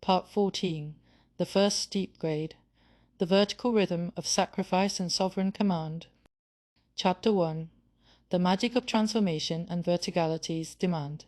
Part 14. The First Steep Grade. The Vertical Rhythm of Sacrifice and Sovereign Command. Chapter 1. The Magic of Transformation and Verticality's Demand.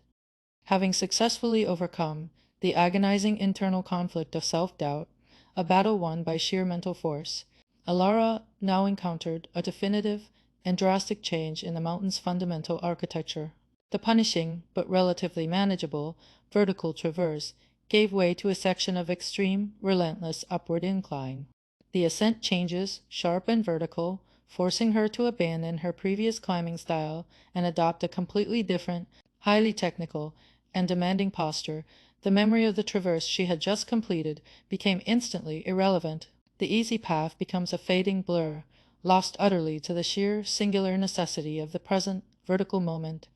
Having successfully overcome the agonizing internal conflict of self-doubt, a battle won by sheer mental force, Alara now encountered a definitive and drastic change in the mountain's fundamental architecture. The punishing, but relatively manageable, vertical traverse gave way to a section of extreme, relentless upward incline. The ascent changes, sharp and vertical, forcing her to abandon her previous climbing style and adopt a completely different, highly technical, and demanding posture. The memory of the traverse she had just completed became instantly irrelevant. The easy path becomes a fading blur, lost utterly to the sheer, singular necessity of the present vertical moment.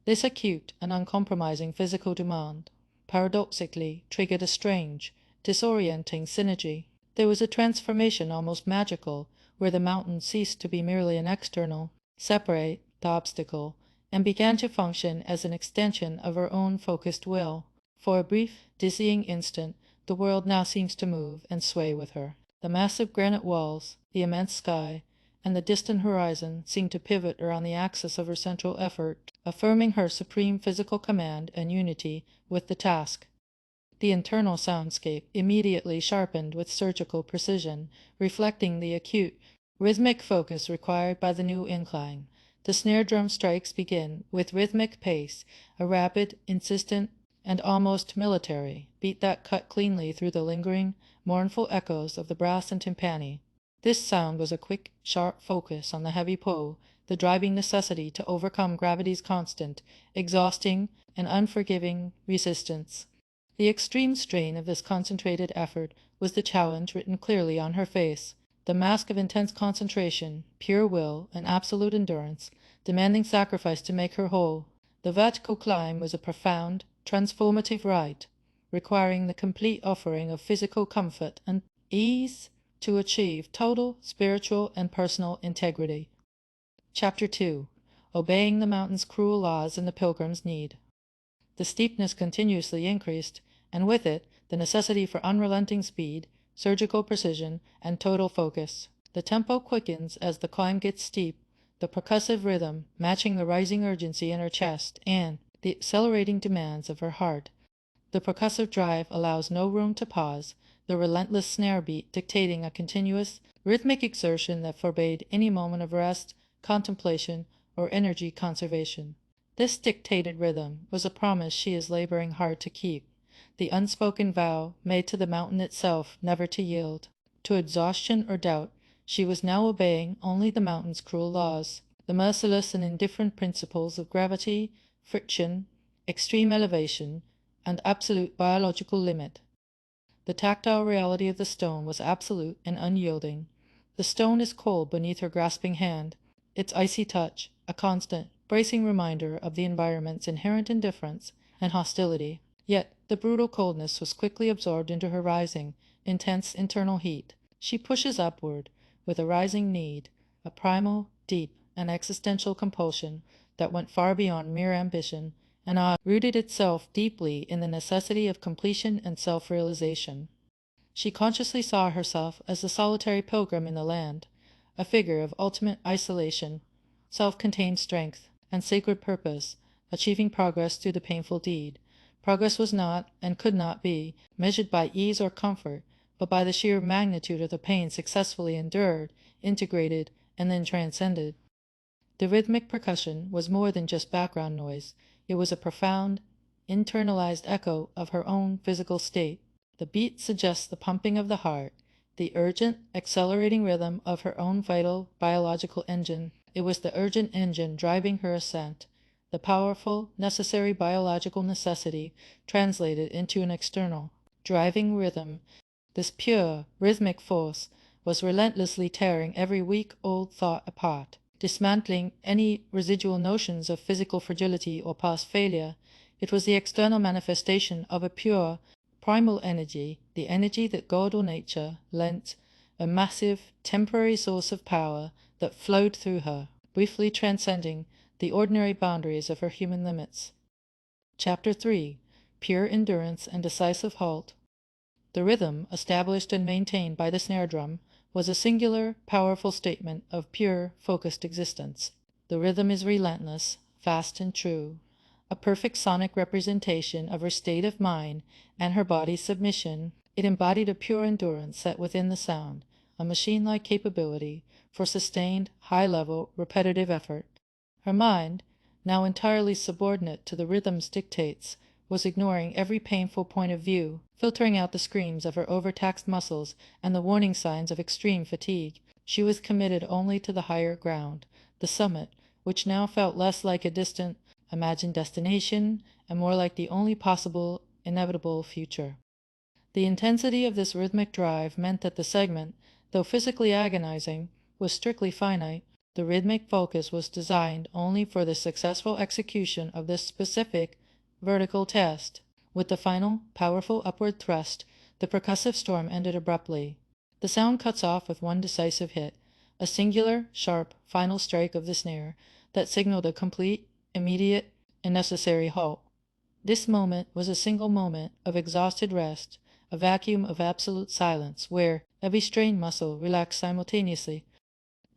This acute and uncompromising physical demand, paradoxically, triggered a strange, disorienting synergy. There was a transformation almost magical, where the mountain ceased to be merely an external, separate the obstacle, and began to function as an extension of her own focused will. For a brief, dizzying instant, the world now seems to move and sway with her. The massive granite walls, the immense sky, and the distant horizon seem to pivot around the axis of her central effort, affirming her supreme physical command and unity with the task. The internal soundscape immediately sharpened with surgical precision, reflecting the acute, rhythmic focus required by the new incline. The snare drum strikes begin with rhythmic pace, a rapid, insistent, and almost military beat that cut cleanly through the lingering, mournful echoes of the brass and timpani. This sound was a quick, sharp focus on the heavy pull, the driving necessity to overcome gravity's constant, exhausting, and unforgiving resistance. The extreme strain of this concentrated effort was the challenge written clearly on her face, the mask of intense concentration, pure will, and absolute endurance, demanding sacrifice to make her whole. The vertical climb was a profound, transformative rite, requiring the complete offering of physical comfort and ease to achieve total spiritual and personal integrity. Chapter 2. Obeying the mountain's cruel laws and the pilgrim's need. The steepness continuously increased, and with it the necessity for unrelenting speed, surgical precision, and total focus. The tempo quickens as the climb gets steep, the percussive rhythm matching the rising urgency in her chest and the accelerating demands of her heart. The percussive drive allows no room to pause, the relentless snare beat dictating a continuous, rhythmic exertion that forbade any moment of rest, contemplation, or energy conservation. This dictated rhythm was a promise she is laboring hard to keep, the unspoken vow made to the mountain itself never to yield. To exhaustion or doubt, she was now obeying only the mountain's cruel laws, the merciless and indifferent principles of gravity, friction, extreme elevation, and absolute biological limit. The tactile reality of the stone was absolute and unyielding. The stone is cold beneath her grasping hand, its icy touch a constant, bracing reminder of the environment's inherent indifference and hostility. Yet the brutal coldness was quickly absorbed into her rising, intense internal heat. She pushes upward, with a rising need, a primal, deep, and existential compulsion that went far beyond mere ambition, and rooted itself deeply in the necessity of completion and self-realization. She consciously saw herself as the solitary pilgrim in the land, a figure of ultimate isolation, self-contained strength, and sacred purpose, achieving progress through the painful deed. Progress was not, and could not be, measured by ease or comfort, but by the sheer magnitude of the pain successfully endured, integrated, and then transcended. The rhythmic percussion was more than just background noise. It was a profound, internalized echo of her own physical state. The beat suggests the pumping of the heart, the urgent, accelerating rhythm of her own vital biological engine. It was the urgent engine driving her ascent, the powerful, necessary biological necessity translated into an external, driving rhythm. This pure, rhythmic force was relentlessly tearing every week-old thought apart, dismantling any residual notions of physical fragility or past failure. It was the external manifestation of a pure, primal energy, the energy that God or nature lent, a massive, temporary source of power that flowed through her, briefly transcending the ordinary boundaries of her human limits. Chapter 3. Pure Endurance and Decisive Halt. The rhythm, established and maintained by the snare drum, was a singular, powerful statement of pure, focused existence. The rhythm is relentless, fast and true, a perfect sonic representation of her state of mind and her body's submission. It embodied a pure endurance set within the sound, a machine-like capability for sustained, high-level, repetitive effort. Her mind, now entirely subordinate to the rhythm's dictates, was ignoring every painful point of view, filtering out the screams of her overtaxed muscles and the warning signs of extreme fatigue. She was committed only to the higher ground, the summit, which now felt less like a distant, imagined destination and more like the only possible, inevitable future. The intensity of this rhythmic drive meant that the segment, though physically agonizing, was strictly finite. The rhythmic focus was designed only for the successful execution of this specific, vertical test. With the final, powerful upward thrust, the percussive storm ended abruptly. The sound cuts off with one decisive hit, a singular, sharp, final strike of the snare that signaled a complete, immediate, and necessary halt. This moment was a single moment of exhausted rest, a vacuum of absolute silence, where every strained muscle relaxed simultaneously.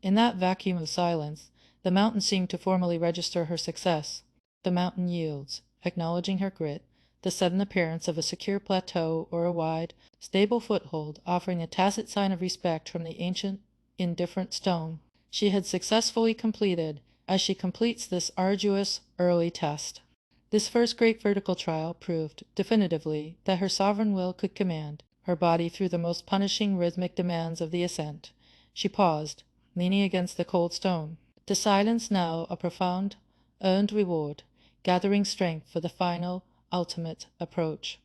In that vacuum of silence, the mountain seemed to formally register her success. The mountain yields, acknowledging her grit, the sudden appearance of a secure plateau or a wide, stable foothold offering a tacit sign of respect from the ancient, indifferent stone. She had successfully completed, as she completes this arduous, early test. This first great vertical trial proved, definitively, that her sovereign will could command her body through the most punishing rhythmic demands of the ascent. She paused, leaning against the cold stone. The silence now a profound, earned reward, gathering strength for the final, ultimate approach.